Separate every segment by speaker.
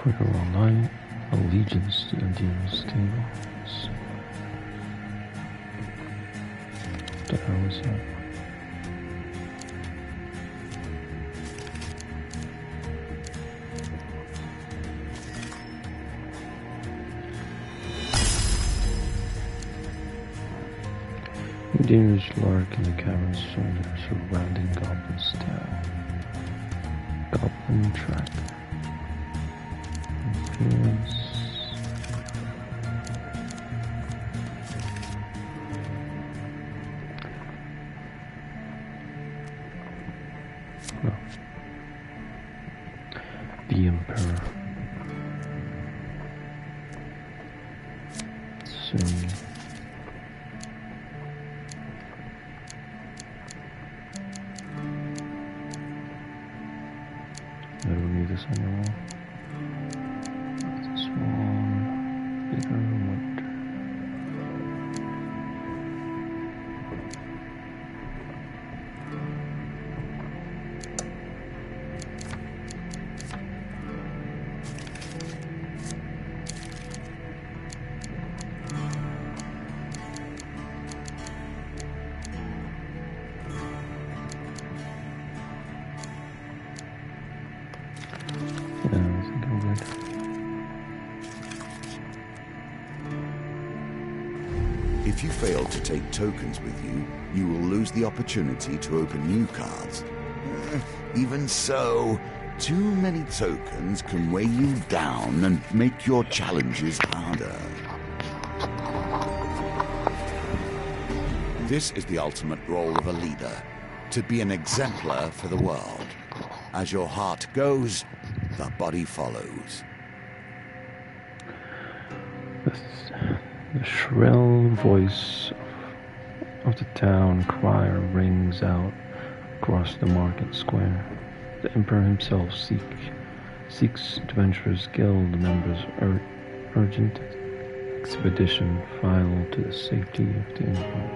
Speaker 1: For your allegiance to Indians tables. What the hell is that? Indians lurk in the cavern's shoulder, surrounding Goblin's town. Goblin track. Appearance. No. The Emperor. Soon. I don't need this anymore. This one, bitter winter. Yeah, I think I'm good.
Speaker 2: If you fail to take tokens with you, you will lose the opportunity to open new cards. Even so, too many tokens can weigh you down and make your challenges harder. This is the ultimate role of a leader, to be an exemplar for the world. As your heart goes, the body follows.
Speaker 1: The shrill voice of the town crier rings out across the market square. The Emperor himself seeks Adventurers Guild members' urgent expedition vital to the safety of the Empire.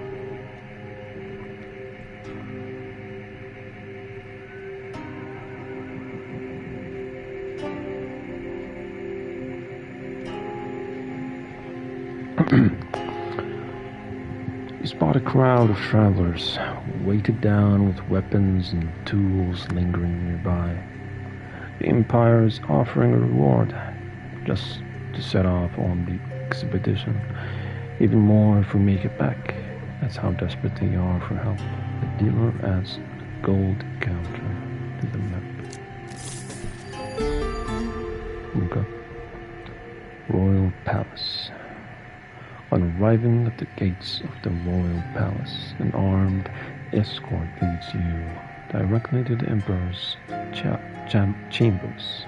Speaker 1: You spot a crowd of travelers, weighted down with weapons and tools lingering nearby. The Empire is offering a reward, just to set off on the expedition. Even more if we make it back. That's how desperate they are for help. The dealer adds a gold counter to the map. Okay. Royal Palace. On arriving at the gates of the royal palace, an armed escort leads you directly to the Emperor's chambers.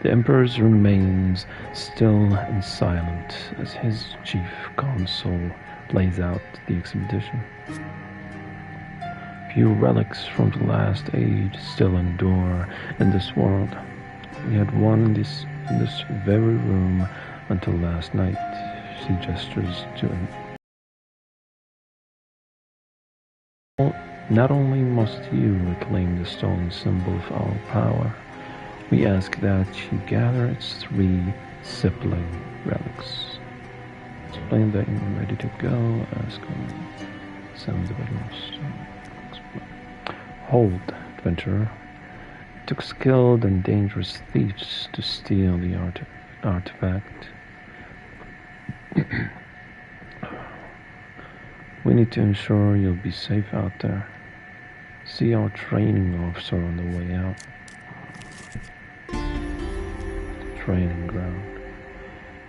Speaker 1: The Emperor remains still and silent as his chief console lays out the expedition. Few relics from the last age still endure in this world. We had one in this very room until last night. She gestures to him. Not only must you reclaim the stone symbol of our power, we ask that you gather its 3 sibling relics. Explain that you're ready to go. Ask him. Send the bedrooms. Hold, adventurer. It took skilled and dangerous thieves to steal the artifact. We need to ensure you'll be safe out there. See our training officer on the way out. Training ground.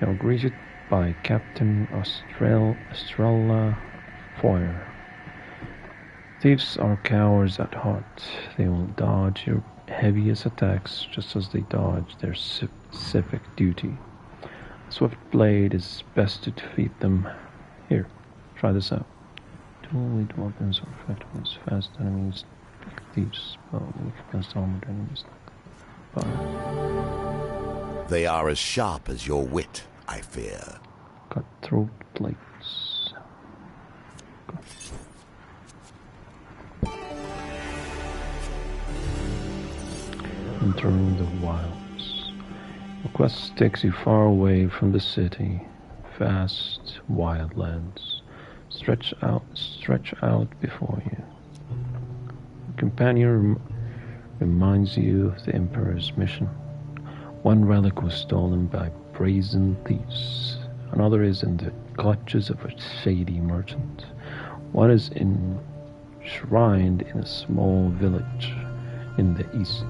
Speaker 1: You're greeted by Captain Estrella Foyer. Thieves are cowards at heart. They will dodge your heaviest attacks just as they dodge their civic duty. Swift blade is best to defeat them. Here, try this out. Dual weight weapons are effective against fast enemies, thieves, but weak against armored enemies. Fire.
Speaker 2: They are as sharp as your wit, I fear.
Speaker 1: Cutthroat blades. Entering the wilds. The quest takes you far away from the city. Vast, wild lands stretch out before you. Your companion reminds you of the Emperor's mission. One relic was stolen by brazen thieves. Another is in the clutches of a shady merchant. One is enshrined in a small village in the east.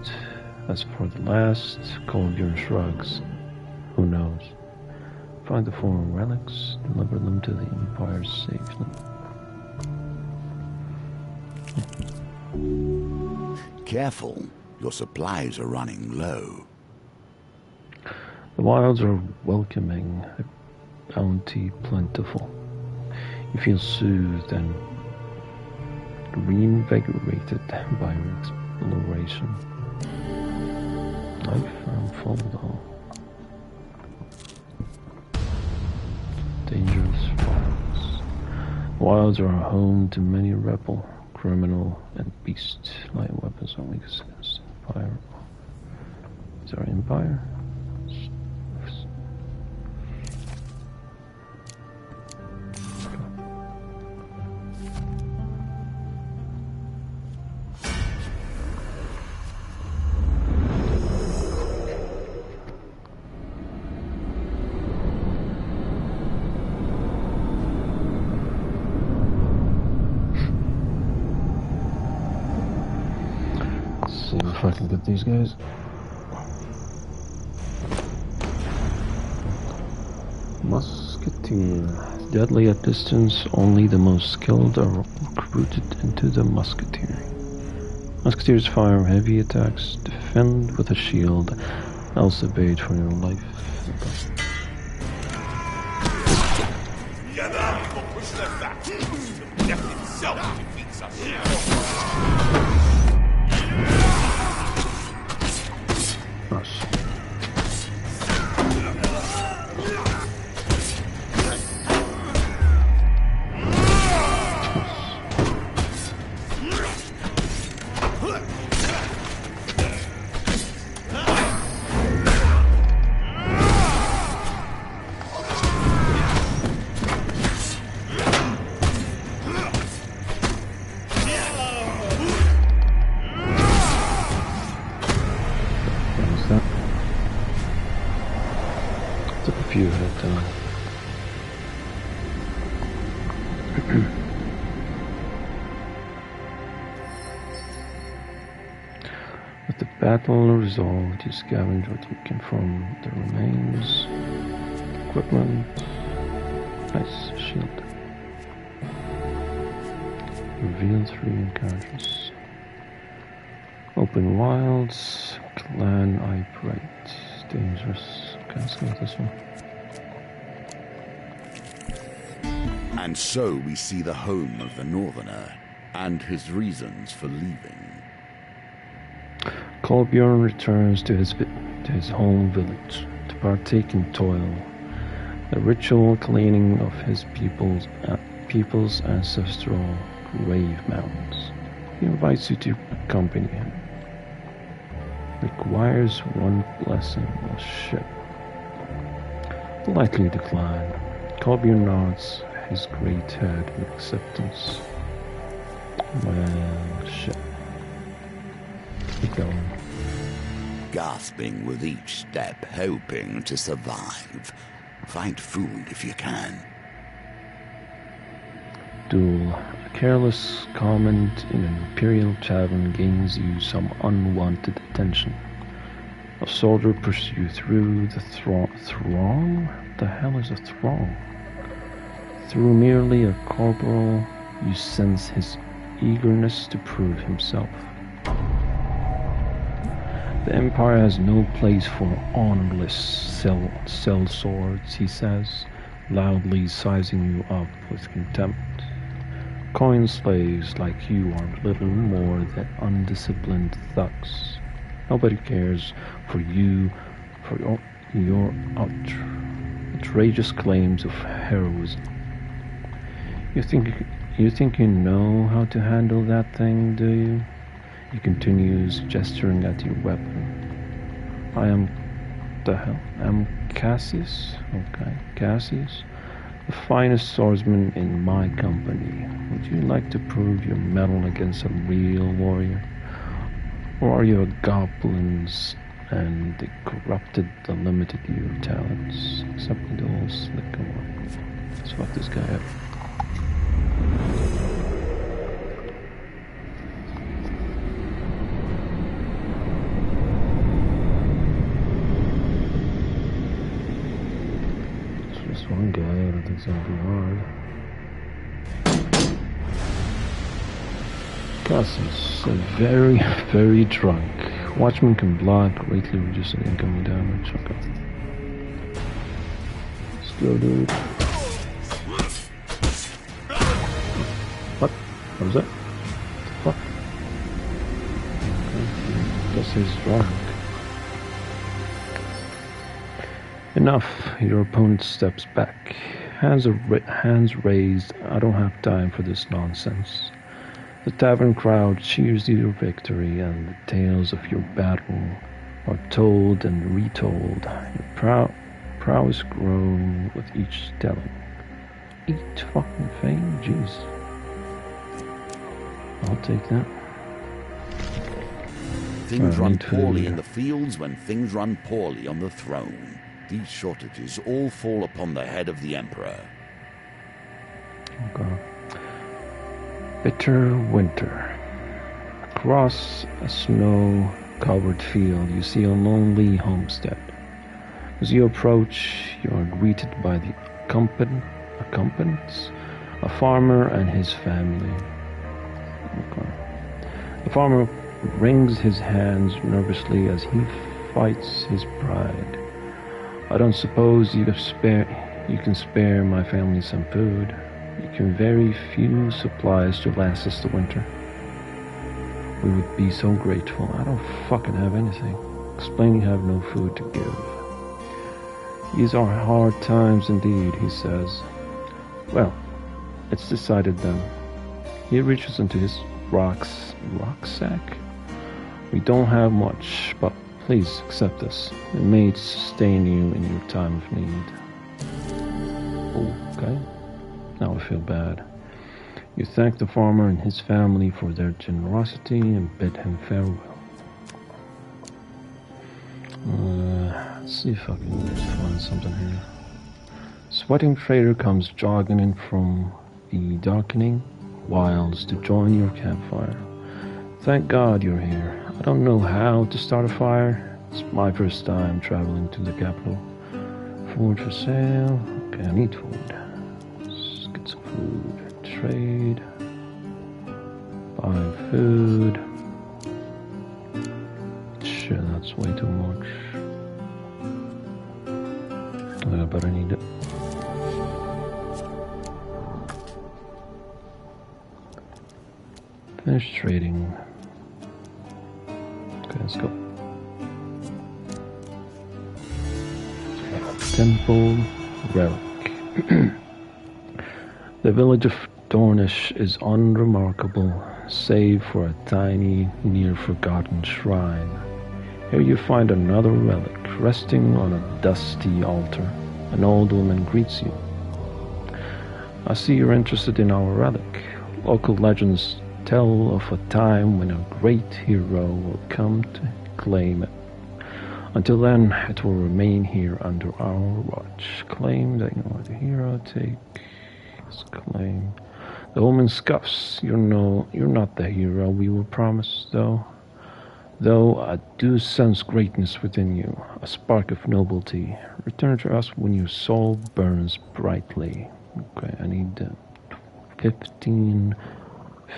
Speaker 1: As for the last, Colbjorn shrugs. Who knows? Find the foreign relics, deliver them to the Empire safely.
Speaker 2: Careful, your supplies are running low.
Speaker 1: The wilds are welcoming, the bounty plentiful. You feel soothed and reinvigorated by your exploration. Life unfold. Dangerous wilds. Wilds are home to many rebel, criminal, and beast-like weapons only against Empire. Is our Empire? See if I can get these guys. Musketeer. Deadly at distance, only the most skilled are recruited into the musketeer. Musketeers fire heavy attacks, defend with a shield, else evade for your life. Took a few at a time. With the battle resolved, you scavenge what you can from the remains. Equipment. Nice shield. Reveal 3 encounters. Open wilds. Clan Eye Bright. Dangerous. Okay, let's go with this one.
Speaker 2: And so we see the home of the Northerner and his reasons for leaving.
Speaker 1: Colbjorn returns to his home village to partake in toil, the ritual cleaning of his people's ancestral grave mounds. He invites you to accompany him. Requires one blessing or ship. Politely decline. Colbjorn nods his great head in acceptance. Well, shit. Keep going.
Speaker 2: Gasping with each step, hoping to survive. Find food if you can.
Speaker 1: Duel. A careless comment in an imperial tavern gains you some unwanted attention. A soldier pursues you through the throng? What the hell is a throng? Through merely a corporal, you sense his eagerness to prove himself. The Empire has no place for honorless sellswords, he says, loudly sizing you up with contempt. Coin slaves like you are little more than undisciplined thugs. Nobody cares for you, for your outrageous claims of heroism. You think you know how to handle that thing, do you? He continues, gesturing at your weapon. I am the hell? I'm Cassius? Okay, Cassius. The finest swordsman in my company. Would you like to prove your mettle against a real warrior? Or are you a goblins and they corrupted the limited your talents? Except with the whole slick one. Let's fuck this guy up. One guy, I don't think it's gonna be hard. Cassius, very, very drunk. Watchman can block, greatly reducing incoming damage. Okay. Let's go, dude. What? What was that? What? Okay. Guess he's drunk. Enough, your opponent steps back. Hands raised, I don't have time for this nonsense. The tavern crowd cheers your victory, and the tales of your battle are told and retold. Your prowess grow with each telling. Eat fucking fame? Jeez. I'll take that.
Speaker 2: Things run poorly in the fields when things run poorly on the throne. These shortages all fall upon the head of the Emperor.
Speaker 1: Okay. Bitter winter. Across a snow-covered field, you see a lonely homestead. As you approach, you are greeted by the accompanants, a farmer and his family. Okay. The farmer wrings his hands nervously as he fights his pride. I don't suppose you can spare my family some food. You can very few supplies to last us the winter. We would be so grateful. I don't fucking have anything. Explain you have no food to give. These are hard times indeed, he says. Well, it's decided then. He reaches into his rucksack. We don't have much, but please accept this. It may sustain you in your time of need. Okay. Now I feel bad. You thank the farmer and his family for their generosity and bid him farewell. Let's see if I can find something here. Sweating trader comes jogging in from the darkening wilds to join your campfire. Thank God you're here. I don't know how to start a fire. It's my first time traveling to the capital. Food for sale. Okay, I need food. Let's get some food. Trade. Buy food. Shit, that's way too much. I better need it. Finish trading. Okay, let's go. Temple Relic. The village of Dornish is unremarkable, save for a tiny, near-forgotten shrine. Here you find another relic, resting on a dusty altar. An old woman greets you. I see you're interested in our relic. Local legends tell of a time when a great hero will come to claim it. Until then, it will remain here under our watch. Claim that you are the hero. Take his claim. The woman scoffs. You're not the hero we were promised, though. Though I do sense greatness within you, a spark of nobility. Return to us when your soul burns brightly. Okay, I need 15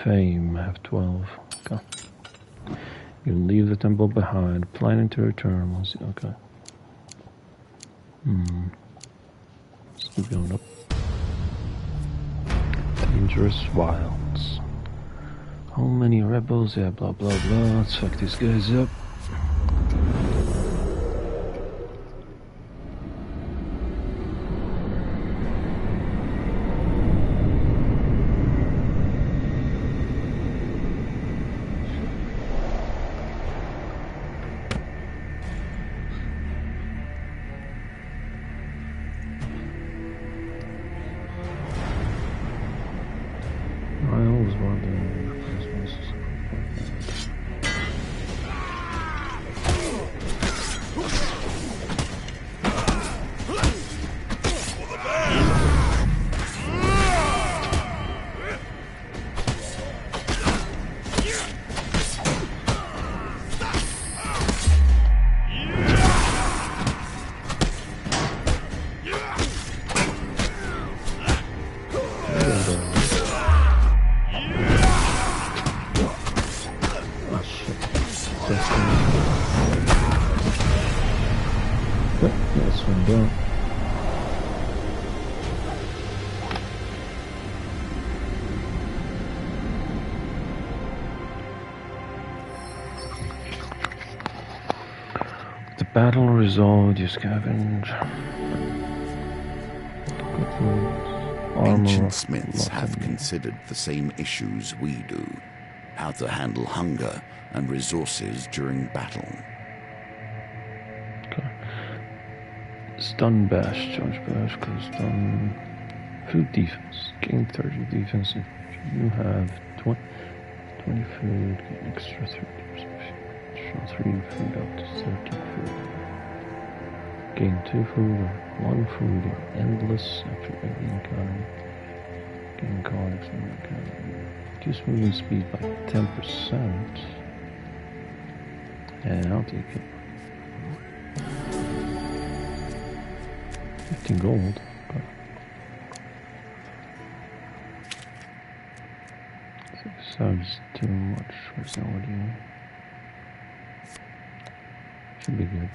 Speaker 1: fame. I have 12. Okay. You leave the temple behind, planning to return once. Okay. Let's keep going up. Dangerous wilds. How many rebels? Yeah, blah blah blah. Let's fuck these guys up. go. The battle resolved, you scavenge.
Speaker 2: Ancient smiths have considered the same issues we do. How to handle hunger and resources during battle.
Speaker 1: Okay. Stun bash, charge bash, cause stun. Food defense. Gain 30 defense if you have 20 food, get extra 3 food up to 30 food. Gain 2 food or 1 food in endless after every encounter. Gain cards and encounter. Reduce movement speed by 10%. And I'll take it. 15 gold. Okay. 6 subs too much personality. Should be good.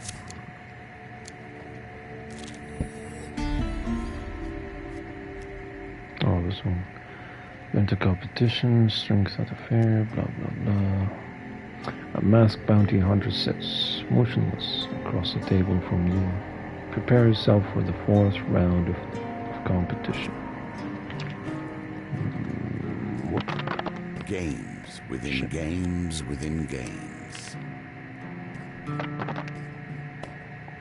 Speaker 1: Oh, this one. Enter competition, strength at the fair, blah blah blah. A masked bounty hunter sits motionless across the table from you. Prepare yourself for the 4th round of competition.
Speaker 2: Games within games within games.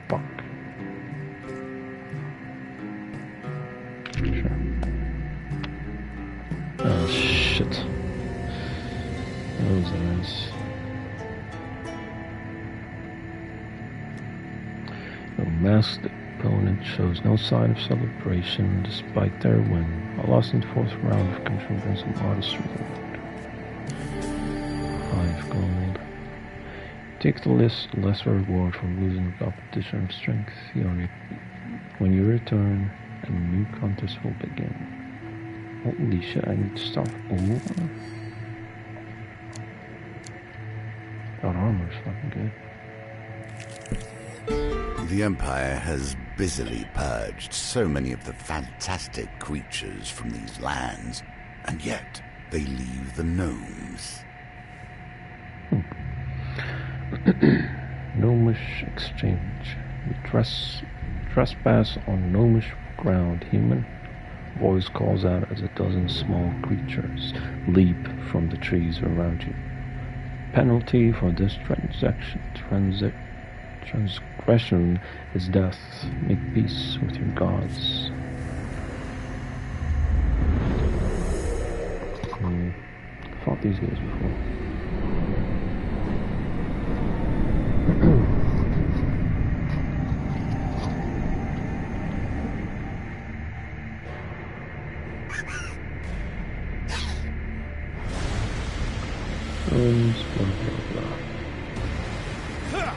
Speaker 1: Fuck. Sure. Oh shit. Those eyes. The masked opponent shows no sign of celebration despite their win. A loss in the 4th round of competition brings a modest reward. 5 gold. Take the lesser reward for losing the competition of strength. When you return, a new contest will begin. Holy shit, I need to start over. That armor's fucking good.
Speaker 2: The Empire has busily purged so many of the fantastic creatures from these lands, and yet they leave the gnomes.
Speaker 1: Gnomish exchange. You trespass on gnomish ground, human. Voice calls out as a dozen small creatures leap from the trees around you. Penalty for this transgression is death. Make peace with your gods. Fought these guys before. Blah, blah, blah. Yeah.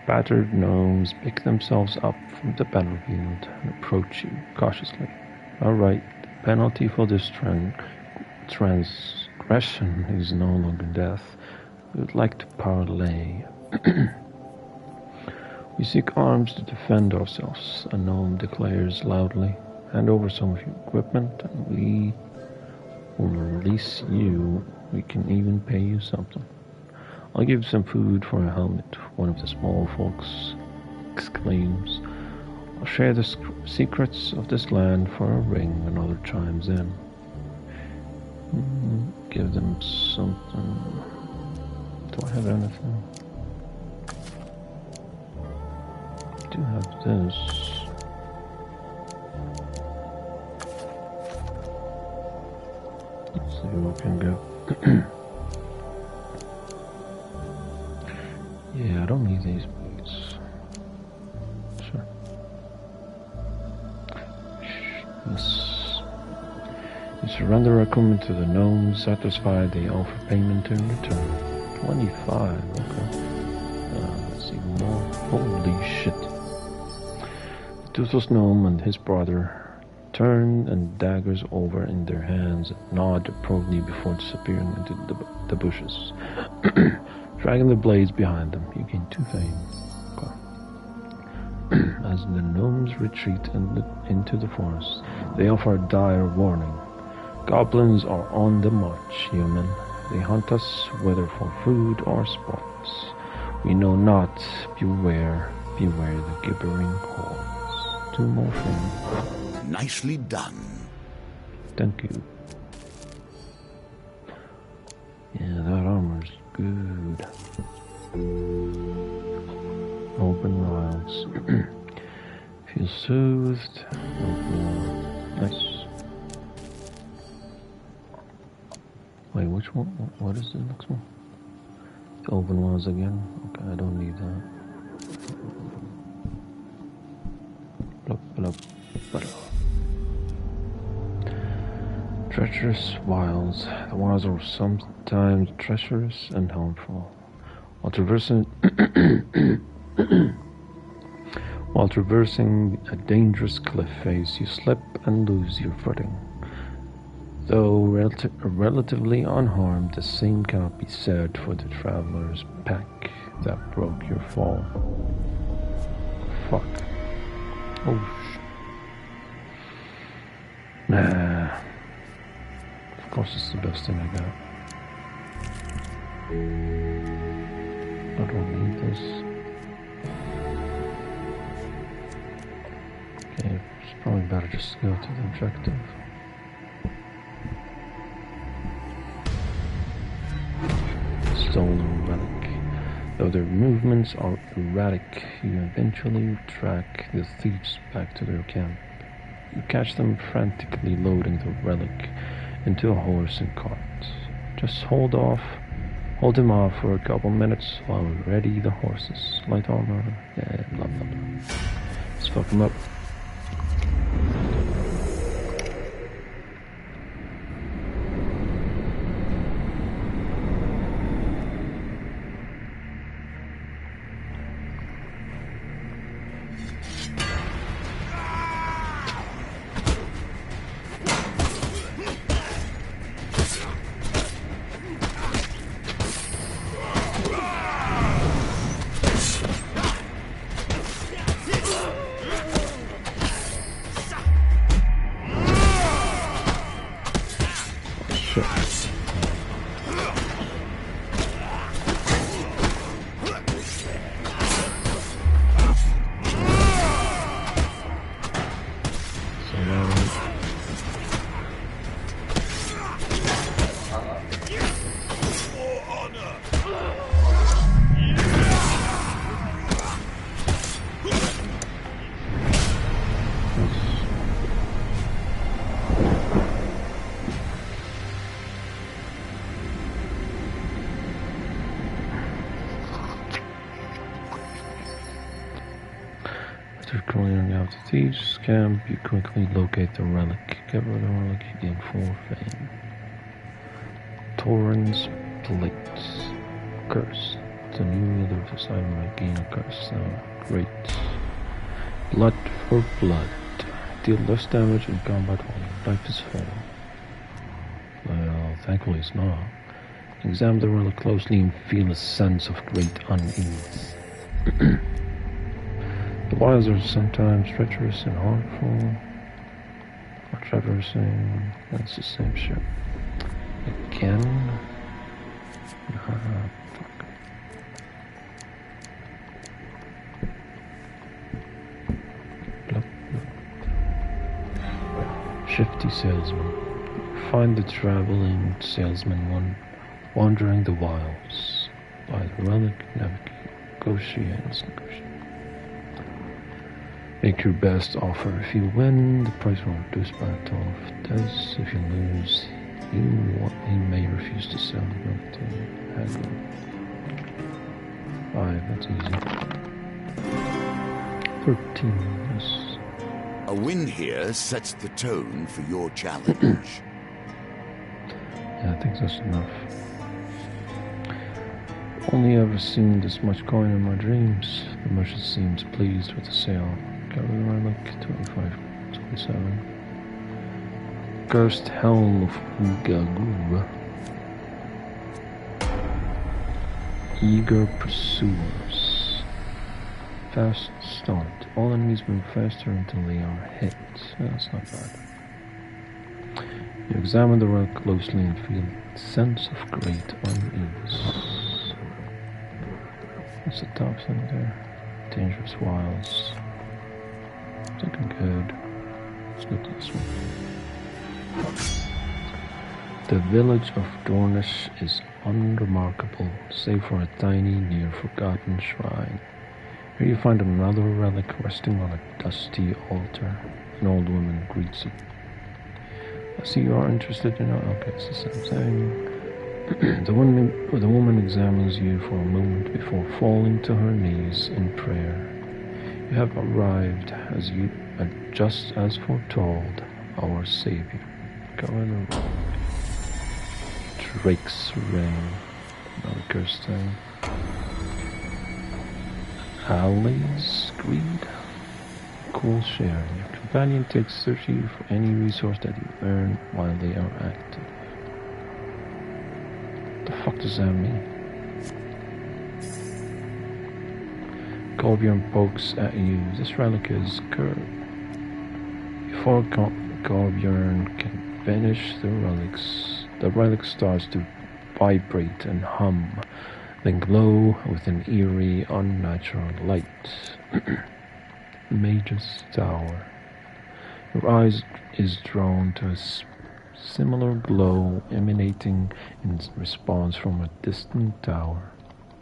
Speaker 1: Battered gnomes pick themselves up from the battlefield and approach you cautiously. Alright, the penalty for this transgression is no longer death. We would like to parley. We seek arms to defend ourselves, a gnome declares loudly. Hand over some of your equipment and we will release you. We can even pay you something. I'll give some food for a helmet, one of the small folks exclaims. I'll share the secrets of this land for a ring, another chimes in. Give them something. Do I have anything? I do have this. see what we can get. Yeah, I don't need these boots. Sure. Yes. You surrender equipment to the gnomes, satisfy the offer payment in return. 25, okay. Let's see more. Holy shit. The toothless gnome and his brother turn and daggers over in their hands and nod appropriately before disappearing into the bushes. Dragging the blades behind them, you gain 2 fame. Okay. As the gnomes retreat into the forest, they offer a dire warning. Goblins are on the march, human. They hunt us, whether for food or sports. We know not, beware the gibbering hordes. 2 more fame.
Speaker 2: Nicely done.
Speaker 1: Thank you. Yeah, that armor's good. Open vials. Feel soothed. Nice. Wait, which one? What is the next one? The open vials again? Okay, I don't need that. Blup, blup, blup. Treacherous vials. The vials are sometimes treacherous and harmful. While traversing a dangerous cliff face, you slip and lose your footing. Though relatively unharmed, the same cannot be said for the traveler's pack that broke your fall. Fuck. Oh nah. Of course it's the best thing I got. I don't need this. Okay, it's probably better just to go to the objective. Stolen relic. Though their movements are erratic, you eventually track the thieves back to their camp. You catch them frantically loading the relic into a horse and cart. Just hold them off for a couple minutes while we ready the horses. Light armor, yeah, blah blah blah. Let's fuck them up. After clearing out the thieves' camp, you quickly locate the relic. Cover the relic, you gain 4 fame. Torrens Plate. Curse. The new ruler of the side might gain a curse. Great. Blood for blood. Deal less damage in combat while your life is full. Well, thankfully it's not. Examine the relic closely and feel a sense of great unease. The vials are sometimes treacherous and harmful. Or traversing. That's the same shit. Again. Fuck. Blup, blup. Shifty salesman. Find the traveling salesman wandering the wilds. Buy the relic, negotiate. Make your best offer. If you win, the price will reduce by 12 dice. If you lose, He may refuse to sell the milk to Hagrid. 5, that's easy. 13, yes.
Speaker 2: A win here sets the tone for your challenge.
Speaker 1: Yeah, I think that's enough. Only ever seen this much coin in my dreams. The merchant seems pleased with the sale. Got rid of my luck, 25, 27. Cursed Helm of Ugagura. Eager Pursuers. Fast start. All enemies move faster until they are hit. That's not bad. You examine the relic closely and feel a sense of great unease. What's the top thing there? Dangerous wilds. Looking good. Let's go to this one. The village of Dornish is unremarkable, save for a tiny, near-forgotten shrine. Here you find another relic resting on a dusty altar. An old woman greets you. I see you are interested in... Okay, it's the same thing. The woman examines you for a moment before falling to her knees in prayer. You have arrived just as foretold, our Savior. Go in the road. Drake's Ring. Another cursed thing. Ali's Greed. Cool share. Your companion takes 30 for any resource that you earn while they are active. What the fuck does that mean? Gorbjorn pokes at you. This relic is cursed. Before Gorbjorn can finish the relic starts to vibrate and hum, then glow with an eerie, unnatural light. Mage's Tower. Your eyes is drawn to a similar glow emanating in response from a distant tower.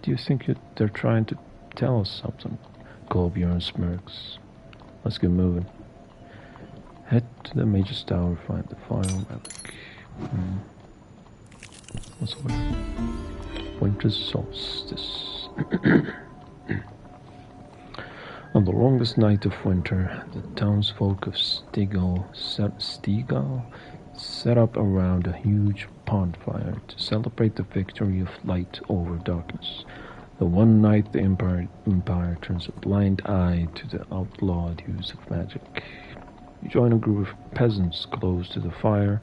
Speaker 1: Do you think they're trying to tell us something? Gorbjorn smirks. Let's get moving. Head to the Mage's Tower, find the final relic. What's the word? Winter Solstice. On the longest night of winter, the townsfolk of Stegall set up around a huge bonfire to celebrate the victory of light over darkness. The one night the Empire turns a blind eye to the outlawed use of magic. You join a group of peasants close to the fire,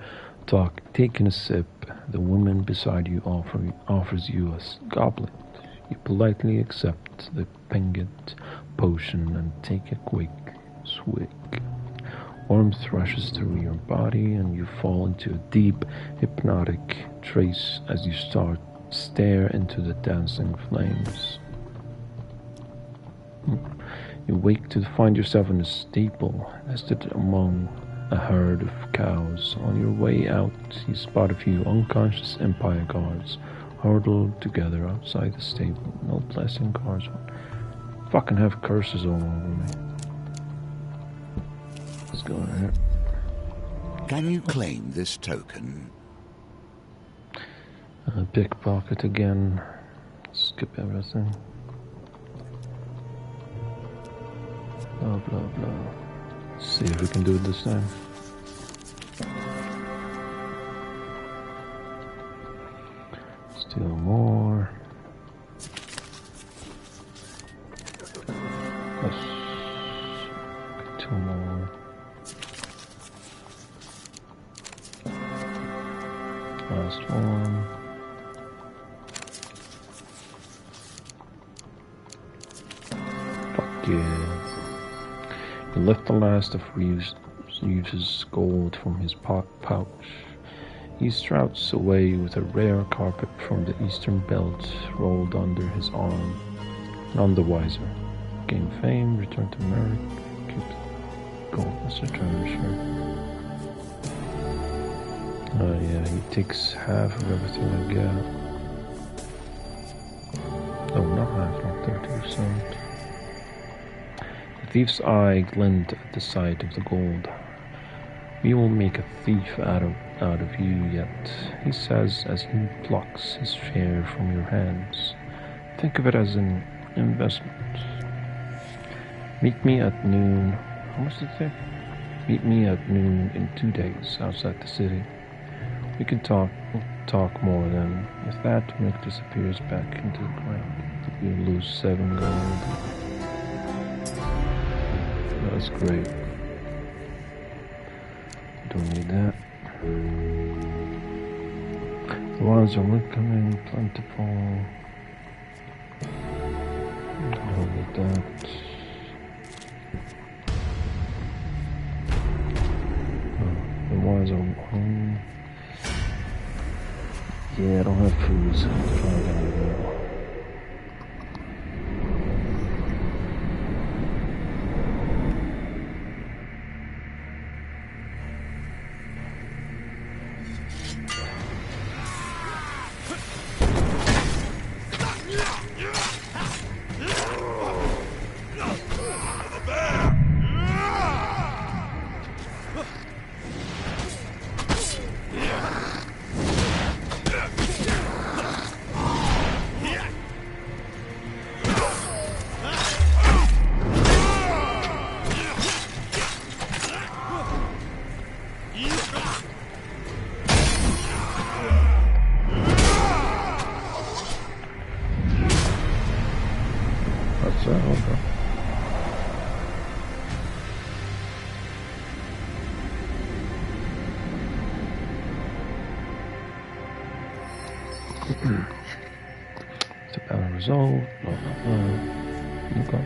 Speaker 1: taking a sip. The woman beside you offers you a goblet. You politely accept the pingent potion and take a quick swig. Warmth rushes through your body and you fall into a deep, hypnotic trance as you stare into the dancing flames. You wake to find yourself in a stable, nested among a herd of cows. On your way out, you spot a few unconscious Empire guards huddled together outside the stable. No blessing cards. Fucking have curses all over me. Let's go in here.
Speaker 2: Can you claim this token?
Speaker 1: Pickpocket again. Skip everything. Blah blah blah. Let's see if we can do it this time. Steal more. Let's get 2 more. Last one. Fuck yeah. He lift the last of Reeves' gold from his pouch. He strouts away with a rare carpet from the eastern belt rolled under his arm. None the wiser. Gain fame, return to Merrick, keep gold. Let's return the shirt. Yeah, he takes half of everything I get. Oh, not half, not 30%. The thief's eye glinted at the sight of the gold. We will make a thief out of out of you yet, he says as he plucks his share from your hands. Think of it as an investment. Meet me at noon. How much did it say? Meet me at noon in 2 days outside the city. We can talk more then. With that, Mick disappears back into the ground. You lose 7 gold. That's great. Don't need that. The wilds are welcoming, plentiful. Don't need that. The wilds are home. Yeah, I don't have food, so I'll try that now. It's a battle resolved, blah blah blah. Okay.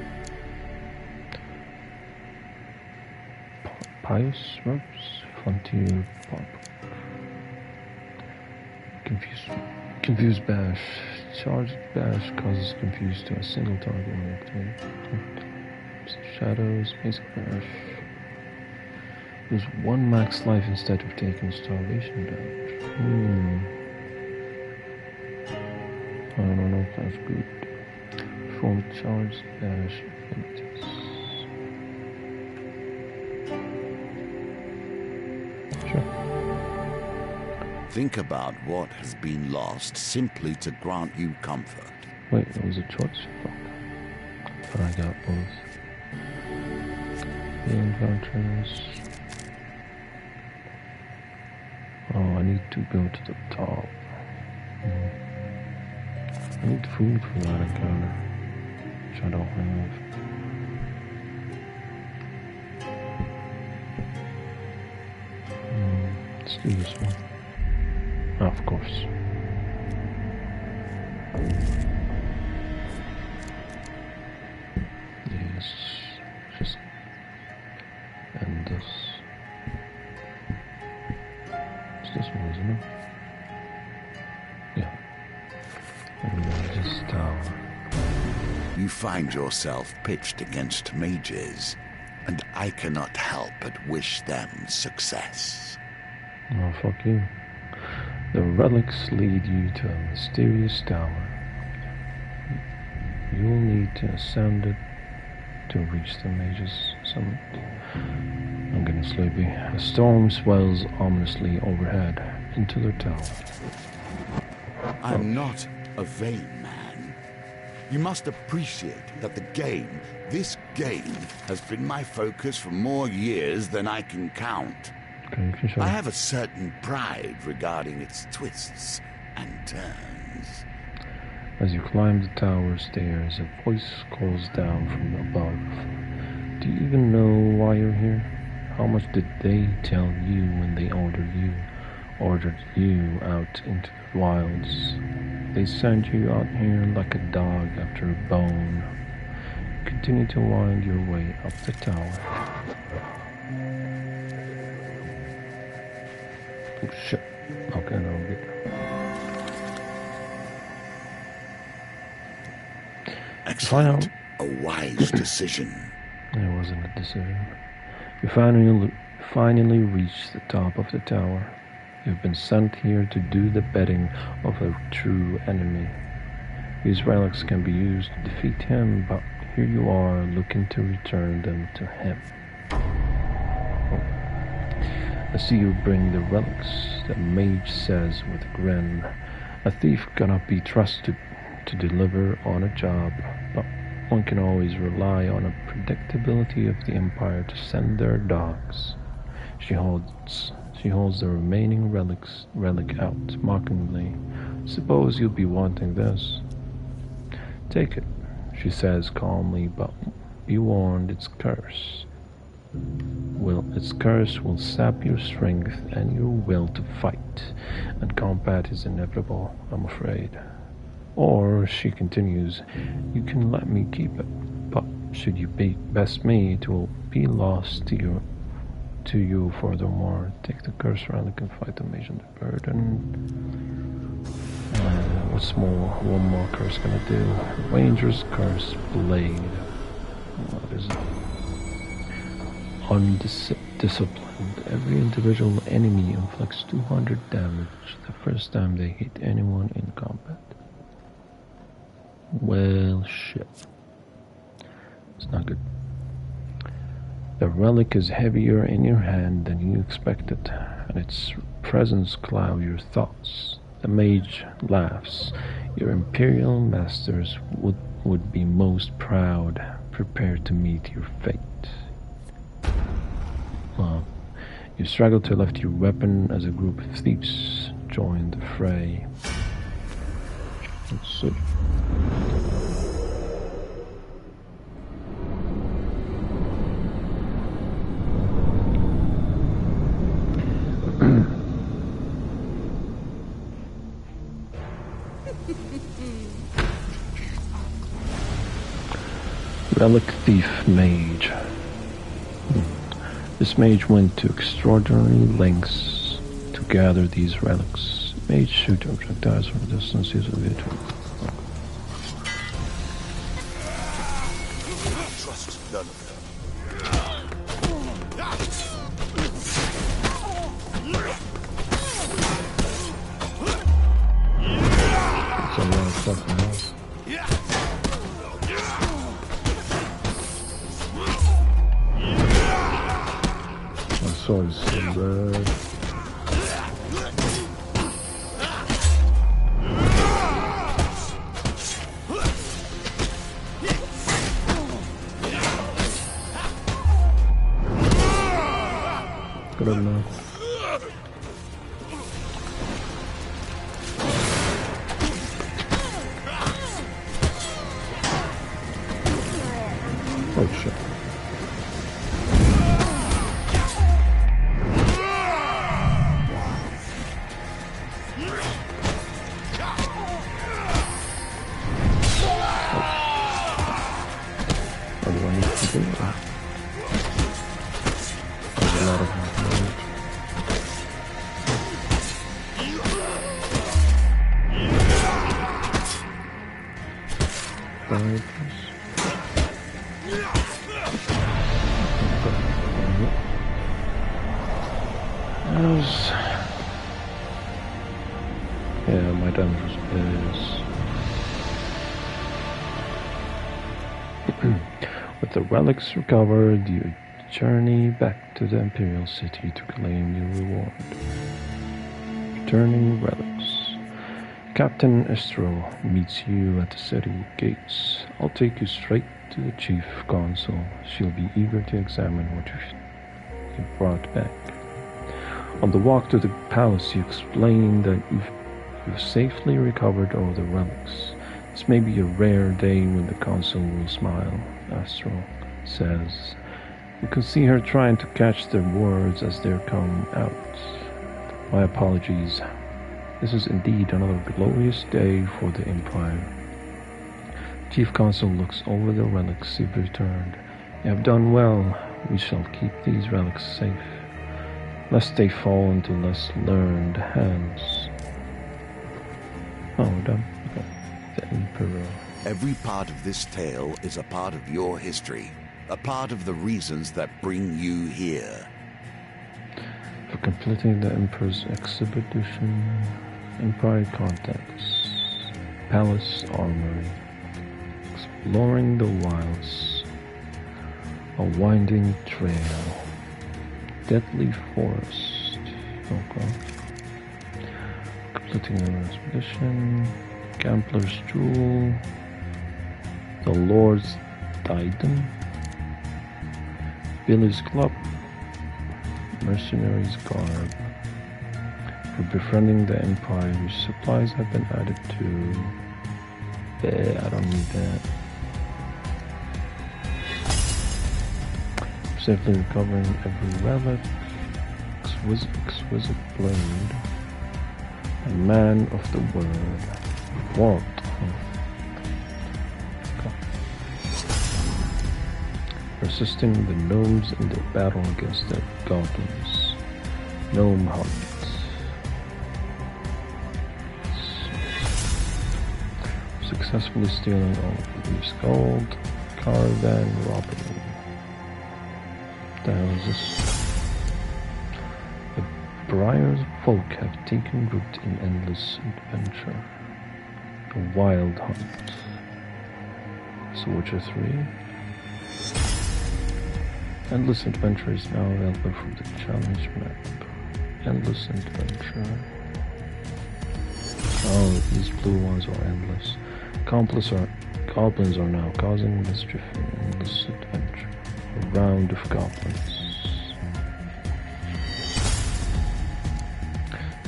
Speaker 1: Pious ropes, frontier pop. Confused bash. Charged bash causes confuse to a single target when activated. Shadows, basic bash. Lose 1 max life instead of taking starvation damage. I don't know if that's good. Perform charge dash abilities. Sure.
Speaker 2: Think about what has been lost simply to grant you comfort.
Speaker 1: Wait, there was a choice? Fuck. But I got both. The encounters. Oh, I need to go to the top. I need food for that encounter, which I don't have. Let's do this one. Oh, of course. Yes, just end this. It's this one, isn't it? Yeah. Tower.
Speaker 2: You find yourself pitched against mages, and I cannot help but wish them success.
Speaker 1: Oh, fuck you. The relics lead you to a mysterious tower. You will need to ascend it to reach the mage's summit. I'm getting sleepy. A storm swells ominously overhead into the tower.
Speaker 2: I'm not a vain man. You must appreciate that this game, has been my focus for more years than I can count.
Speaker 1: Okay,
Speaker 2: I have a certain pride regarding its twists and turns.
Speaker 1: As you climb the tower stairs, a voice calls down from above. Do you even know why you're here? How much did they tell you when they ordered you out into the wilds? They sent you out here like a dog after a bone. Continue to wind your way up the tower. Oh shit. Okay, now I'm good.
Speaker 2: Excellent. A wise decision.
Speaker 1: It wasn't a decision. You finally reach the top of the tower. You've been sent here to do the bidding of a true enemy. These relics can be used to defeat him, but here you are looking to return them to him. I see you bring the relics, the mage says with a grin. A thief cannot be trusted to deliver on a job, but one can always rely on a predictability of the Empire to send their dogs. She holds the remaining relic out mockingly. Suppose you'll be wanting this. Take it, she says calmly, but be warned, its curse will sap your strength and your will to fight, and combat is inevitable, I'm afraid. Or, she continues, you can let me keep it, but should you best me, it will be lost to you furthermore. Take the curse relic and fight the mage on the burden. What's more, one more curse gonna do? Ranger's Curse Blade. What is it? Undisciplined. Every individual enemy inflicts 200 damage the first time they hit anyone in combat. Well, shit. It's not good. The relic is heavier in your hand than you expected, and its presence clouds your thoughts. The mage laughs. Your imperial masters would be most proud. Prepare to meet your fate. Well, you struggle to lift your weapon as a group of thieves join the fray. Let's see. Relic Thief Mage. This mage went to extraordinary lengths to gather these relics. Mage shoot projectiles from a distance using it.
Speaker 2: Trust none of them.
Speaker 1: That's a lot of fucking health. Sword is so red. Good enough. Oh shit. Yeah, my damage is with the relics recovered, you journey back to the Imperial City to claim your reward. Returning relics. Captain Estrel meets you at the city gates. I'll take you straight to the Chief Consul. She'll be eager to examine what you've brought back. On the walk to the palace, you explain that you've safely recovered all the relics. This may be a rare day when the consul will smile, Astral says. You can see her trying to catch the words as they come out. My apologies. This is indeed another glorious day for the Empire. Chief Consul looks over the relics you've returned. You have done well. We shall keep these relics safe, lest they fall into less learned hands. Oh, we're done. Okay. The Emperor.
Speaker 2: Every part of this tale is a part of your history, a part of the reasons that bring you here.
Speaker 1: For completing the Emperor's expedition, Empire contacts, Palace Armory, exploring the wilds, a winding trail, deadly forests, Okay. Completing an expedition. Gambler's Jewel. The Lord's Diadem. Billy's Club. Mercenaries Garb. For befriending the Empire, your supplies have been added to... I don't need that. Safely recovering every relic. Exquisite blade. A man of the world. Okay. Assisting the gnomes in their battle against the goblins. Gnome hunt. Successfully stealing all of Leaf's gold. Caravan robbery. What the hell is this? The Briar's folk have taken root in endless adventure. A wild hunt. Witcher 3. Endless adventure is now available from the challenge map. Endless adventure. Oh, these blue ones are endless. Goblins are now causing mischief in endless adventure. A round of goblins.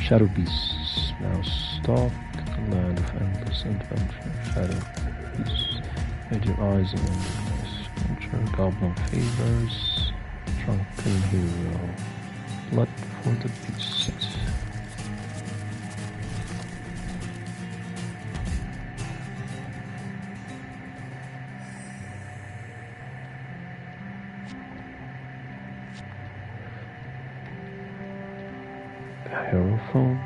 Speaker 1: Shadow beasts now stalk the land of endless adventure. Shadow beasts. Hide your eyes in endless adventure. Goblin favors. Drunken hero. Blood for the beasts. Hierophant.